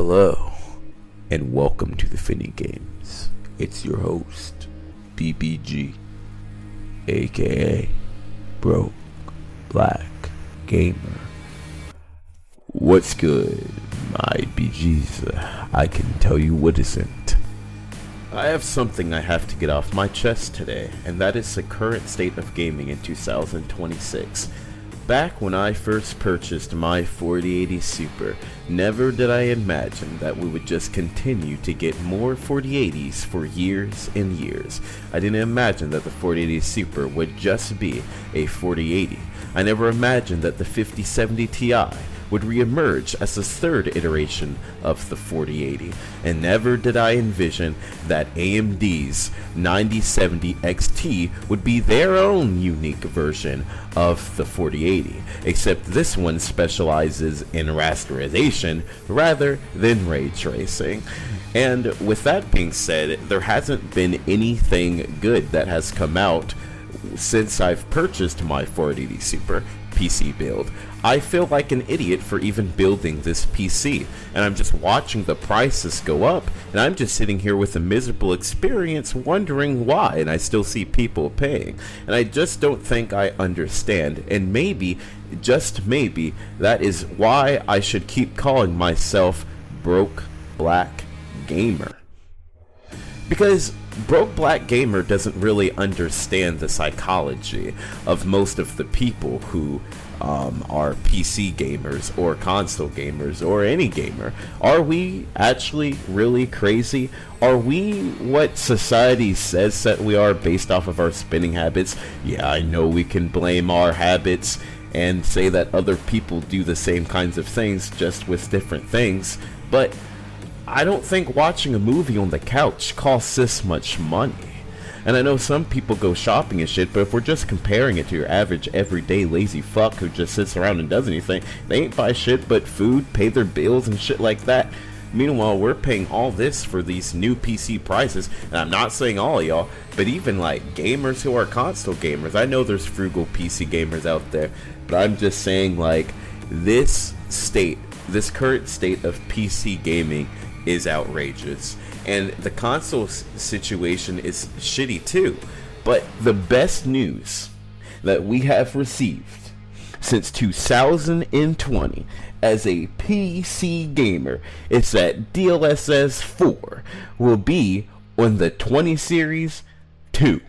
Hello, and welcome to the Finny Games. It's your host, BBG, aka Broke Black Gamer. What's good, my BGs? I can tell you what isn't. I have something I have to get off my chest today, and that is the current state of gaming in 2026. Back when I first purchased my 4080 Super, never did I imagine that we would just continue to get more 4080s for years and years. I didn't imagine that the 4080 Super would just be a 4080. I never imagined that the 5070 Ti would re-emerge as the third iteration of the 4080, and never did I envision that AMD's 9070 XT would be their own unique version of the 4080, except this one specializes in rasterization rather than ray tracing. And with that being said, there hasn't been anything good that has come out since I've purchased my 4080 Super PC build. I feel like an idiot for even building this PC, and I'm just watching the prices go up, and I'm just sitting here with a miserable experience wondering why, and I still see people paying, and I just don't think I understand, and maybe, just maybe, that is why I should keep calling myself Broke Black Gamer. Because Broke Black Gamer doesn't really understand the psychology of most of the people who are PC gamers or console gamers or any gamer. Are we actually really crazy? Are we what society says that we are based off of our spending habits? Yeah, I know we can blame our habits and say that other people do the same kinds of things just with different things, but I don't think watching a movie on the couch costs this much money. And I know some people go shopping and shit, but if we're just comparing it to your average everyday lazy fuck who just sits around and does anything, they ain't buy shit but food, pay their bills and shit like that. Meanwhile, we're paying all this for these new PC prices, and I'm not saying all y'all, but even like gamers who are console gamers. I know there's frugal PC gamers out there, but I'm just saying like this current state of PC gaming is outrageous, and the console situation is shitty too. But the best news that we have received since 2020 as a PC gamer is that DLSS 4 will be on the 20 series 2.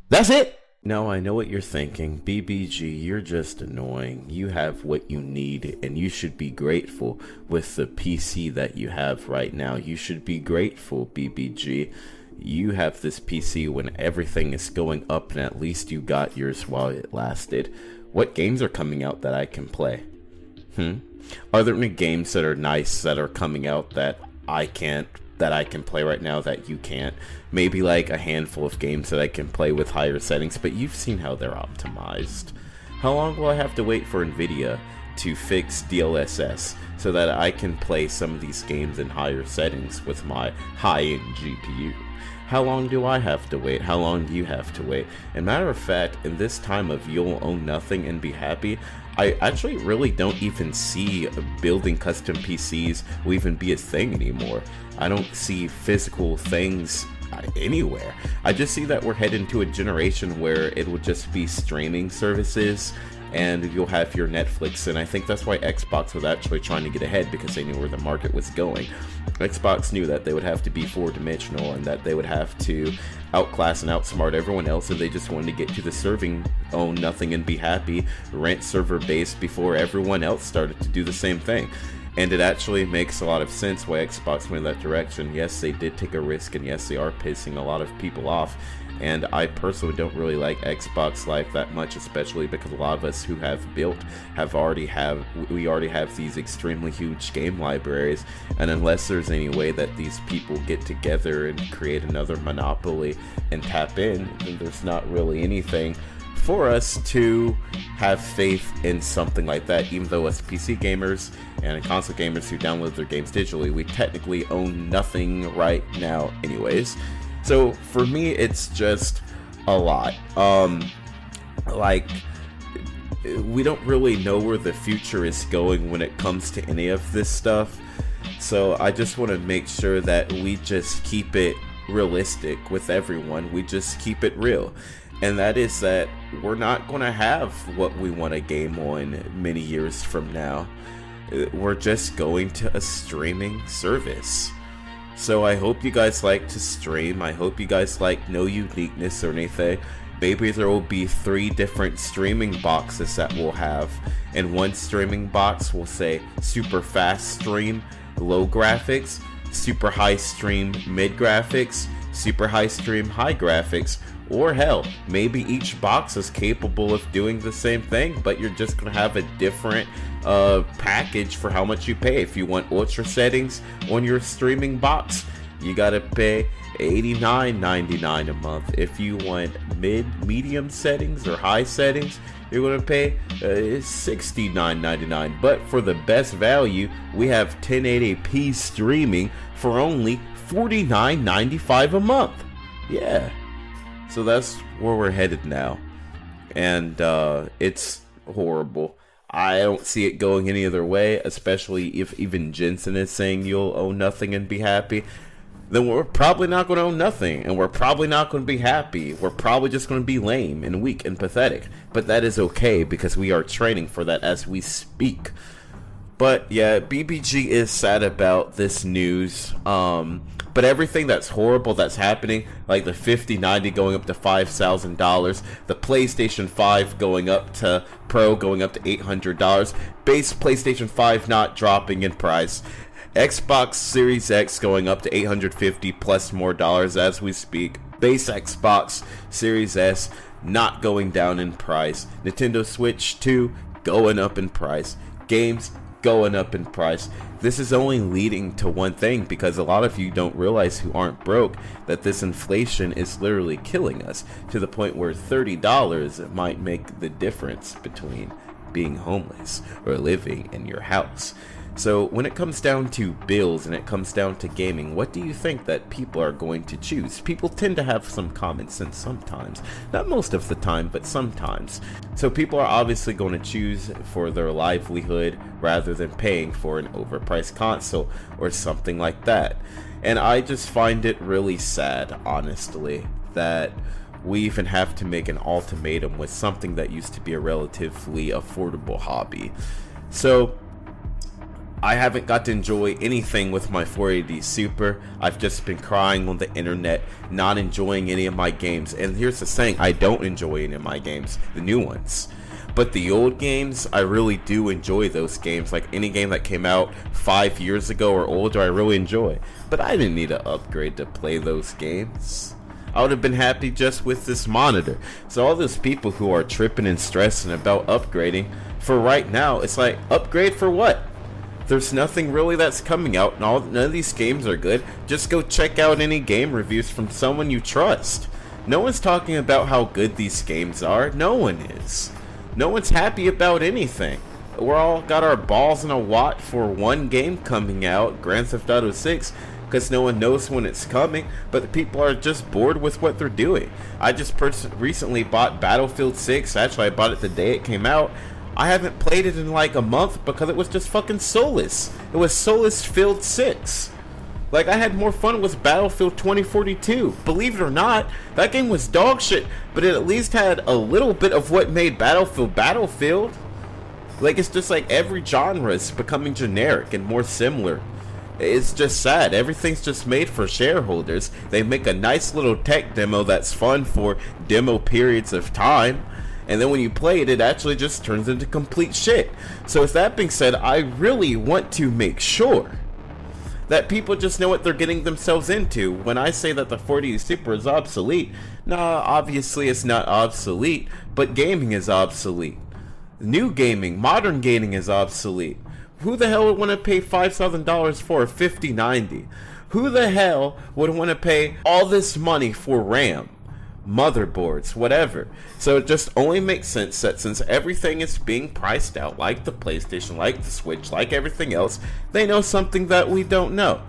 That's it. Now, I know what you're thinking. BBG, you're just annoying. You have what you need, and you should be grateful with the PC that you have right now. You should be grateful, BBG. You have this PC when everything is going up, and at least you got yours while it lasted. What games are coming out that I can play? Are there any games that are nice that are coming out that I can play right now that you can't? Maybe like a handful of games that I can play with higher settings, but you've seen how they're optimized. How long will I have to wait for Nvidia to fix DLSS so that I can play some of these games in higher settings with my high-end GPU? How long do I have to wait? How long do you have to wait? And matter of fact, in this time of you'll own nothing and be happy, I actually really don't even see building custom PCs will even be a thing anymore. I don't see physical things anywhere. I just see that we're heading to a generation where it will just be streaming services and you'll have your Netflix, and I think that's why Xbox was actually trying to get ahead, because they knew where the market was going. Xbox knew that they would have to be four-dimensional and that they would have to outclass and outsmart everyone else, and they just wanted to get to the serving, own nothing and be happy, rent server base before everyone else started to do the same thing. And it actually makes a lot of sense why Xbox went in that direction. Yes, they did take a risk, and yes, they are pissing a lot of people off. And I personally don't really like Xbox Live that much, especially because a lot of us who have built we already have these extremely huge game libraries, and unless there's any way that these people get together and create another monopoly and tap in, then there's not really anything for us to have faith in something like that. Even though as PC gamers and console gamers who download their games digitally, we technically own nothing right now anyways. So for me, it's just a lot. Like we don't really know where the future is going when it comes to any of this stuff. So I just want to make sure that we just keep it realistic with everyone. We just keep it real. And that is that we're not going to have what we want to game on many years from now. We're just going to a streaming service. So I hope you guys like to stream. I hope you guys like no uniqueness or anything. Maybe there will be 3 different streaming boxes that we'll have. And one streaming box will say super fast stream, low graphics, super high stream, mid graphics, super high stream, high graphics. Or hell, maybe each box is capable of doing the same thing, but you're just going to have a different package for how much you pay. If you want ultra settings on your streaming box, you got to pay $89.99 a month. If you want medium settings or high settings, you're going to pay $69.99. But for the best value, we have 1080p streaming for only $49.95 a month. Yeah. So that's where we're headed now, and it's horrible. I don't see it going any other way, especially if even Jensen is saying you'll own nothing and be happy. Then we're probably not going to own nothing, and we're probably not going to be happy. We're probably just going to be lame and weak and pathetic, but that is okay because we are training for that as we speak. But yeah, BBG is sad about this news. But everything that's horrible that's happening, like the 5090 going up to $5,000, the PlayStation 5 going up to Pro going up to $800, base PlayStation 5 not dropping in price, Xbox Series X going up to $850 plus more dollars as we speak, base Xbox Series S not going down in price, Nintendo Switch 2 going up in price, games going up in price. This is only leading to one thing, because a lot of you don't realize who aren't broke that this inflation is literally killing us to the point where $30 might make the difference between being homeless or living in your house. So when it comes down to bills and it comes down to gaming, what do you think that people are going to choose? People tend to have some common sense sometimes. Not most of the time, but sometimes. So people are obviously going to choose for their livelihood rather than paying for an overpriced console or something like that. And I just find it really sad, honestly, that we even have to make an ultimatum with something that used to be a relatively affordable hobby. So I haven't got to enjoy anything with my 480 Super. I've just been crying on the internet, not enjoying any of my games. And here's the thing, I don't enjoy any of my games, the new ones. But the old games, I really do enjoy those games. Like any game that came out 5 years ago or older, I really enjoy. But I didn't need to upgrade to play those games. I would have been happy just with this monitor. So all those people who are tripping and stressing about upgrading, for right now, it's like, upgrade for what? There's nothing really that's coming out, and none of these games are good. Just go check out any game reviews from someone you trust. No one's talking about how good these games are. No one is. No one's happy about anything. We're all got our balls in a wad for one game coming out, Grand Theft Auto 6, because no one knows when it's coming, but the people are just bored with what they're doing. I just recently bought Battlefield 6. Actually, I bought it the day it came out. I haven't played it in like a month because it was just fucking soulless. It was soulless filled 6. Like, I had more fun with Battlefield 2042. Believe it or not, that game was dog shit, but it at least had a little bit of what made Battlefield Battlefield. Like, it's just like every genre is becoming generic and more similar. It's just sad. Everything's just made for shareholders. They make a nice little tech demo that's fun for demo periods of time, and then when you play it, it actually just turns into complete shit. So with that being said, I really want to make sure that people just know what they're getting themselves into. When I say that the 480 Super is obsolete, nah, obviously it's not obsolete, but gaming is obsolete. New gaming, modern gaming is obsolete. Who the hell would want to pay $5,000 for a 5090? Who the hell would want to pay all this money for RAM, motherboards, whatever? So it just only makes sense that since everything is being priced out, like the PlayStation, like the Switch, like everything else, they know something that we don't know.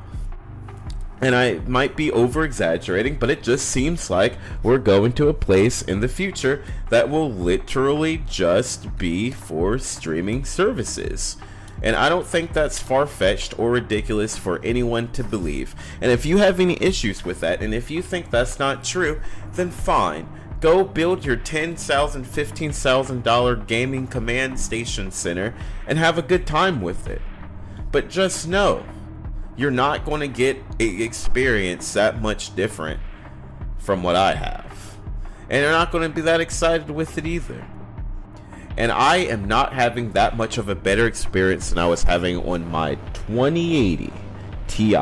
And I might be over exaggerating, but it just seems like we're going to a place in the future that will literally just be for streaming services. And I don't think that's far-fetched or ridiculous for anyone to believe. And if you have any issues with that, and if you think that's not true, then fine. Go build your $10,000, $15,000 gaming command station center and have a good time with it. But just know, you're not going to get an experience that much different from what I have. And you're not going to be that excited with it either. And I am not having that much of a better experience than I was having on my 2080 Ti.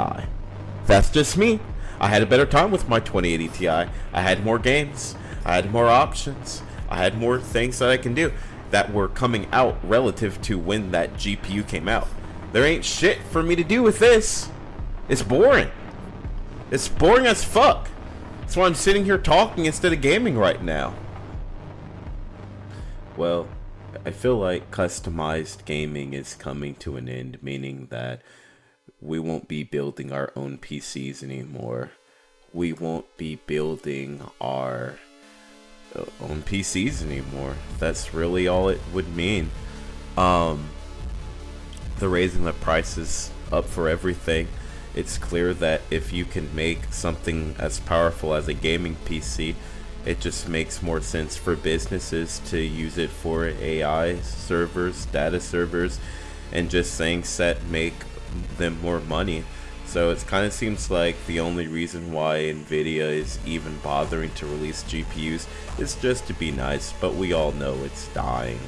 That's just me. I had a better time with my 2080 Ti. I had more games. I had more options. I had more things that I can do that were coming out relative to when that GPU came out. There ain't shit for me to do with this. It's boring. It's boring as fuck. That's why I'm sitting here talking instead of gaming right now. Well, I feel like customized gaming is coming to an end, meaning that we won't be building our own PCs anymore. We won't be building our own PCs anymore. That's really all it would mean. The raising the prices up for everything. It's clear that if you can make something as powerful as a gaming PC, it just makes more sense for businesses to use it for AI servers, data servers, and just things that make them more money. So it kind of seems like the only reason why Nvidia is even bothering to release GPUs is just to be nice, but we all know it's dying.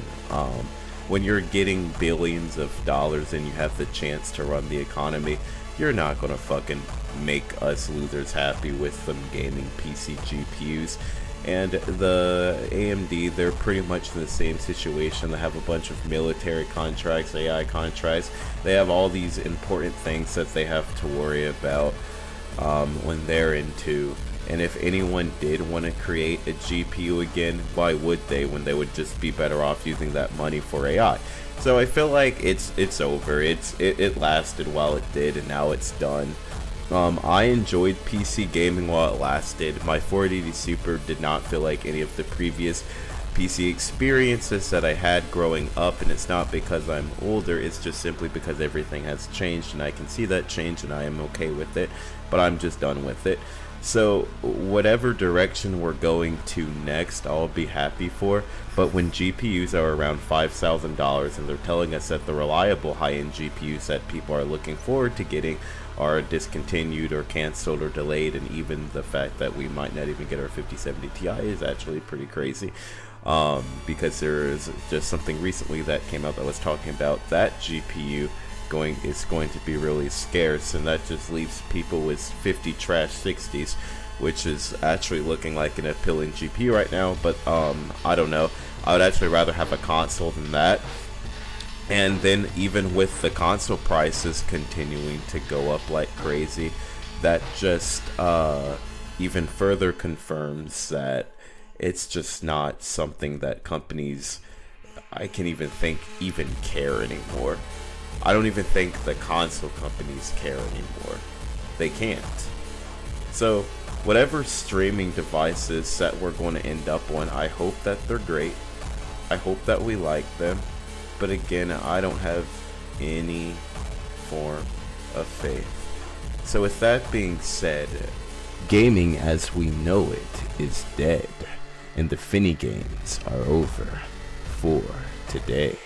When you're getting billions of dollars and you have the chance to run the economy, you're not gonna fucking make us losers happy with them gaming PC GPUs. And the AMD, they're pretty much in the same situation. They have a bunch of military contracts, AI contracts. They have all these important things that they have to worry about when they're into. And if anyone did want to create a GPU again, why would they, when they would just be better off using that money for AI? So I feel like it's over. It lasted while it did, and now it's done. I enjoyed PC gaming while it lasted. My 480 Super did not feel like any of the previous PC experiences that I had growing up, and it's not because I'm older, it's just simply because everything has changed, and I can see that change, and I am okay with it, but I'm just done with it. So whatever direction we're going to next, I'll be happy for. But when GPUs are around $5,000 and they're telling us that the reliable high-end GPUs that people are looking forward to getting are discontinued or canceled or delayed, and even the fact that we might not even get our 5070 Ti is actually pretty crazy. Because there is just something recently that came out that was talking about that GPU is going to be really scarce, and that just leaves people with 50 trash 60s, which is actually looking like an appealing GPU right now. But I don't know, I would actually rather have a console than that. And then even with the console prices continuing to go up like crazy, that just even further confirms that it's just not something that companies, I can even think, even care anymore. I don't even think the console companies care anymore. They can't. So whatever streaming devices that we're going to end up on, I hope that they're great. I hope that we like them. But again, I don't have any form of faith. So with that being said, gaming as we know it is dead, and the Finny games are over for today.